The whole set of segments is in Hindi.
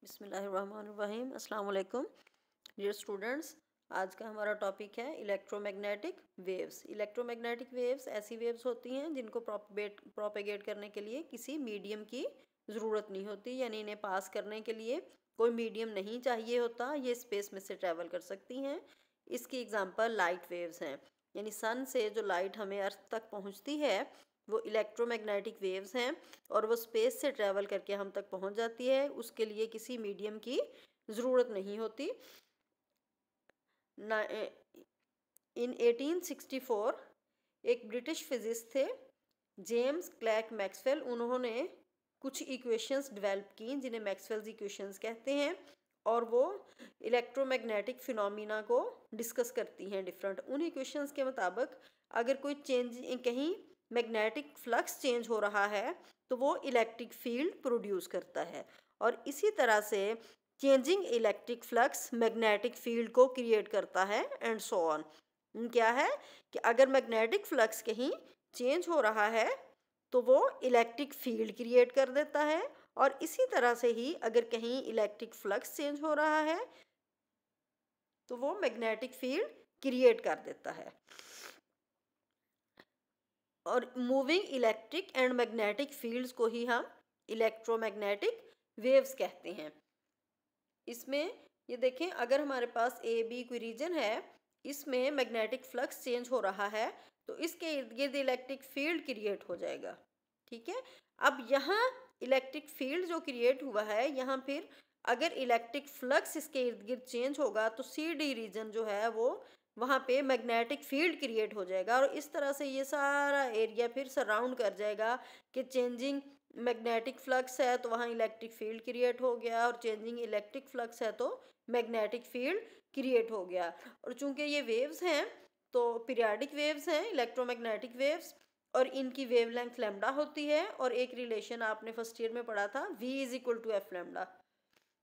बिस्मिल्लाहिर्रहमानिर्रहीम। अस्सलाम वालेकुम डियर स्टूडेंट्स। आज का हमारा टॉपिक है इलेक्ट्रोमैग्नेटिक वेव्स। इलेक्ट्रोमैग्नेटिक वेव्स ऐसी वेव्स होती हैं जिनको प्रोपेगेट करने के लिए किसी मीडियम की ज़रूरत नहीं होती, यानी इन्हें पास करने के लिए कोई मीडियम नहीं चाहिए होता। ये स्पेस में से ट्रैवल कर सकती हैं। इसकी एग्जांपल लाइट वेव्स हैं, यानी सन से जो लाइट हमें अर्थ तक पहुंचती है वो इलेक्ट्रोमैग्नेटिक वेव्स हैं और वो स्पेस से ट्रैवल करके हम तक पहुंच जाती है। उसके लिए किसी मीडियम की ज़रूरत नहीं होती। इन 1864 एक ब्रिटिश फिजिस्ट थे जेम्स क्लर्क मैक्सवेल। उन्होंने कुछ इक्वेशंस डेवलप की जिन्हें मैक्सवेल्स इक्वेशंस कहते हैं और वो इलेक्ट्रोमैग्नेटिक फिनोमिना को डिस्कस करती हैं डिफरेंट। उन इक्वेशंस के मुताबिक अगर कोई चेंज कहीं मैग्नेटिक फ्लक्स चेंज हो रहा है तो वो इलेक्ट्रिक फील्ड प्रोड्यूस करता है, और इसी तरह से changing electric flux magnetic field को क्रिएट करता है एंड सो ऑन। क्या है कि अगर मैग्नेटिक फ्लक्स कहीं चेंज हो रहा है तो वो इलेक्ट्रिक फील्ड क्रिएट कर देता है, और इसी तरह से ही अगर कहीं इलेक्ट्रिक फ्लक्स चेंज हो रहा है तो वो मैग्नेटिक फील्ड क्रिएट कर देता है। और moving electric and magnetic fields को ही हम इलेक्ट्रोमैग्नेटिक वेव्स कहते हैं। इसमें ये देखें, अगर हमारे पास ए बी कोई रीजन है, इसमें मैग्नेटिक फ्लक्स चेंज हो रहा है तो इसके इर्द गिर्द इलेक्ट्रिक फील्ड क्रिएट हो जाएगा। ठीक है, अब यहाँ इलेक्ट्रिक फील्ड जो क्रिएट हुआ है, यहाँ फिर अगर इलेक्ट्रिक फ्लक्स इसके इर्द गिर्द चेंज होगा तो सी डी रीजन जो है वो वहाँ पे मैग्नेटिक फील्ड क्रिएट हो जाएगा, और इस तरह से ये सारा एरिया फिर सराउंड कर जाएगा कि चेंजिंग मैग्नेटिक फ्लक्स है तो वहाँ इलेक्ट्रिक फील्ड क्रिएट हो गया, और चेंजिंग इलेक्ट्रिक फ्लक्स है तो मैग्नेटिक फील्ड क्रिएट हो गया। और चूंकि ये वेव्स हैं तो पीरियाडिक वेव्स हैं इलेक्ट्रोमैग्नेटिक वेव्स, और इनकी वेवलेंथ लैम्डा होती है। और एक रिलेशन आपने फर्स्ट ईयर में पढ़ा था, v is equal to F lambda.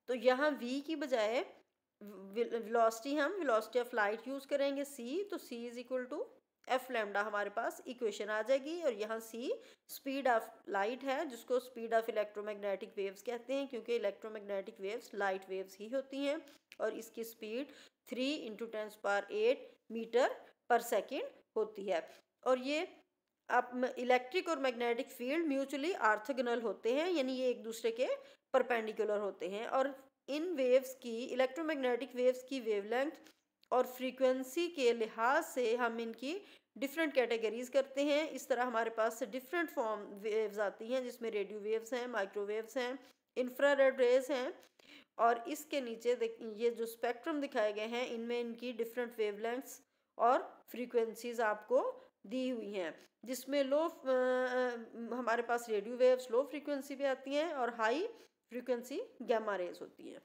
तो यहाँ v की बजाय वेलोसिटी हम वेलोसिटी ऑफ लाइट यूज़ करेंगे c, तो c is equal to F lambda हमारे पास इक्वेशन आ जाएगी। और यहाँ c स्पीड ऑफ लाइट है जिसको स्पीड ऑफ इलेक्ट्रोमैग्नेटिक वेव्स कहते हैं, क्योंकि इलेक्ट्रोमैग्नेटिक वेव्स लाइट वेव्स ही होती हैं और इसकी स्पीड 3 × 10⁸ मीटर पर सेकेंड होती है। और ये अब इलेक्ट्रिक और मैग्नेटिक फील्ड म्यूचुअली ऑर्थोगोनल होते हैं, यानी ये एक दूसरे के परपेंडिकुलर होते हैं। और इन वेव्स की इलेक्ट्रोमैग्नेटिक वेव्स की वेवलेंथ और फ्रीक्वेंसी के लिहाज से हम इनकी डिफरेंट कैटेगरीज करते हैं। इस तरह हमारे पास डिफरेंट फॉर्म वेव्स आती हैं जिसमें रेडियो वेव्स हैं, माइक्रोवेव्स हैं, इंफ्रारेड रेज हैं, और इसके नीचे ये जो स्पेक्ट्रम दिखाए गए हैं इनमें इनकी डिफरेंट वेवलेंथ्स और फ्रीक्वेंसीज आपको दी हुई हैं, जिसमें हमारे पास रेडियो वेव्स लो फ्रीक्वेंसी पे आती हैं और हाई फ्रीक्वेंसी गैमा रेज होती है।